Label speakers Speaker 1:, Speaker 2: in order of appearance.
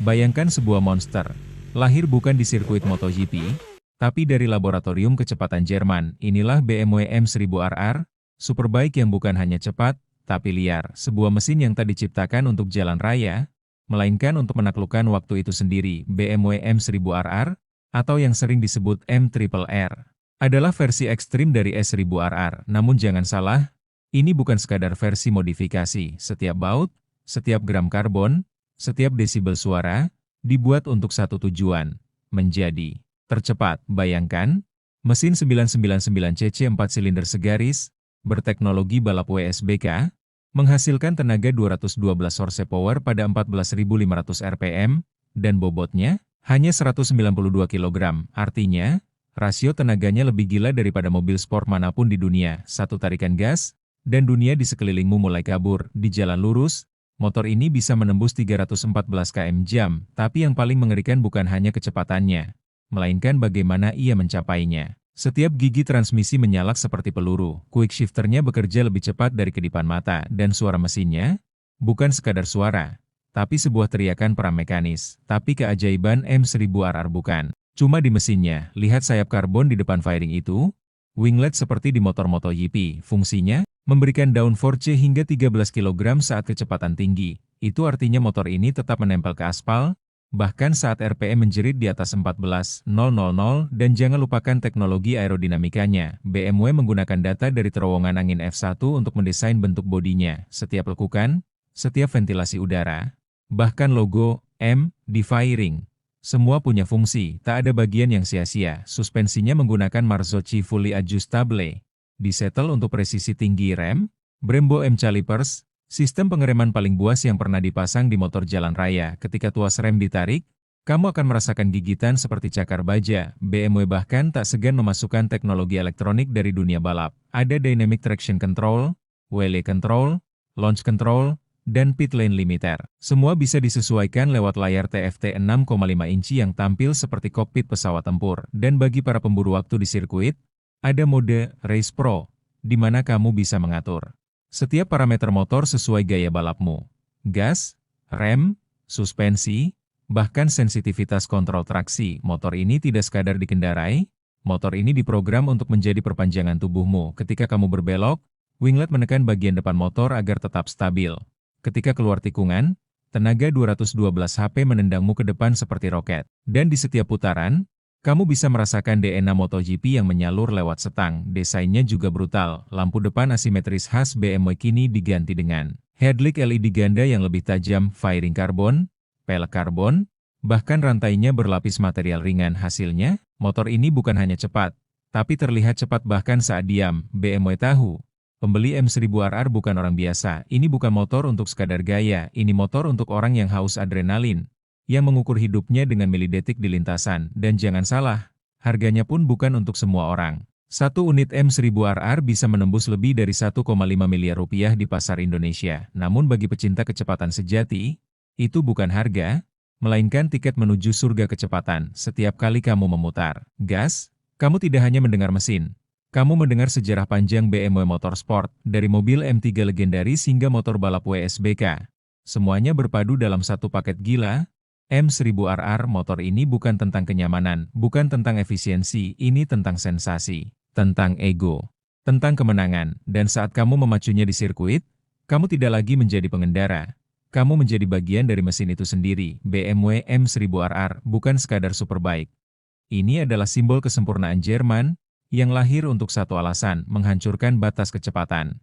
Speaker 1: Bayangkan sebuah monster, lahir bukan di sirkuit MotoGP, tapi dari laboratorium kecepatan Jerman. Inilah BMW M1000RR, superbike yang bukan hanya cepat, tapi liar. Sebuah mesin yang tak diciptakan untuk jalan raya, melainkan untuk menaklukkan waktu itu sendiri. BMW M1000RR, atau yang sering disebut M-Triple-R, adalah versi ekstrim dari S1000RR. Namun jangan salah, ini bukan sekadar versi modifikasi. Setiap baut, setiap gram karbon, setiap desibel suara, dibuat untuk satu tujuan, menjadi tercepat. Bayangkan, mesin 999cc 4 silinder segaris, berteknologi balap WSBK, menghasilkan tenaga 212 horsepower pada 14.500 rpm, dan bobotnya hanya 192 kg. Artinya, rasio tenaganya lebih gila daripada mobil sport manapun di dunia. Satu tarikan gas, dan dunia di sekelilingmu mulai kabur. Di jalan lurus, motor ini bisa menembus 314 km/jam, tapi yang paling mengerikan bukan hanya kecepatannya, melainkan bagaimana ia mencapainya. Setiap gigi transmisi menyalak seperti peluru, quick shifternya bekerja lebih cepat dari kedipan mata, dan suara mesinnya bukan sekadar suara, tapi sebuah teriakan perang mekanis. Tapi keajaiban M1000RR bukan cuma di mesinnya. Lihat sayap karbon di depan fairing itu, winglet seperti di motor MotoGP. Fungsinya memberikan downforce hingga 13 kg saat kecepatan tinggi. Itu artinya motor ini tetap menempel ke aspal, bahkan saat RPM menjerit di atas 14.000. Dan jangan lupakan teknologi aerodinamikanya. BMW menggunakan data dari terowongan angin F1 untuk mendesain bentuk bodinya. Setiap lekukan, setiap ventilasi udara, bahkan logo M di fairing, semua punya fungsi. Tak ada bagian yang sia-sia. Suspensinya menggunakan Marzocchi Fully Adjustable, disetel untuk presisi tinggi rem, Brembo M-Calipers, sistem pengereman paling buas yang pernah dipasang di motor jalan raya. Ketika tuas rem ditarik, kamu akan merasakan gigitan seperti cakar baja. BMW bahkan tak segan memasukkan teknologi elektronik dari dunia balap. Ada Dynamic Traction Control, Wheel Control, Launch Control, dan Pit Lane Limiter. Semua bisa disesuaikan lewat layar TFT 6,5 inci yang tampil seperti kokpit pesawat tempur. Dan bagi para pemburu waktu di sirkuit, ada mode Race Pro, di mana kamu bisa mengatur setiap parameter motor sesuai gaya balapmu. Gas, rem, suspensi, bahkan sensitivitas kontrol traksi. Motor ini tidak sekadar dikendarai, motor ini diprogram untuk menjadi perpanjangan tubuhmu. Ketika kamu berbelok, winglet menekan bagian depan motor agar tetap stabil. Ketika keluar tikungan, tenaga 212 HP menendangmu ke depan seperti roket. Dan di setiap putaran, kamu bisa merasakan DNA MotoGP yang menyalur lewat setang. Desainnya juga brutal. Lampu depan asimetris khas BMW kini diganti dengan headlight LED ganda yang lebih tajam, fairing karbon, pelek karbon, bahkan rantainya berlapis material ringan. Hasilnya, motor ini bukan hanya cepat, tapi terlihat cepat bahkan saat diam. BMW tahu, pembeli M1000RR bukan orang biasa. Ini bukan motor untuk sekadar gaya, ini motor untuk orang yang haus adrenalin, yang mengukur hidupnya dengan milidetik di lintasan. Dan jangan salah, harganya pun bukan untuk semua orang. Satu unit M1000RR bisa menembus lebih dari 1,5 miliar rupiah di pasar Indonesia. Namun bagi pecinta kecepatan sejati, itu bukan harga, melainkan tiket menuju surga kecepatan. Setiap kali kamu memutar gas, kamu tidak hanya mendengar mesin, kamu mendengar sejarah panjang BMW Motorsport, dari mobil M3 legendaris hingga motor balap WSBK. Semuanya berpadu dalam satu paket gila. M1000RR. Motor ini bukan tentang kenyamanan, bukan tentang efisiensi, ini tentang sensasi, tentang ego, tentang kemenangan. Dan saat kamu memacunya di sirkuit, kamu tidak lagi menjadi pengendara, kamu menjadi bagian dari mesin itu sendiri. BMW M1000RR bukan sekadar superbike. Ini adalah simbol kesempurnaan Jerman, yang lahir untuk satu alasan, menghancurkan batas kecepatan.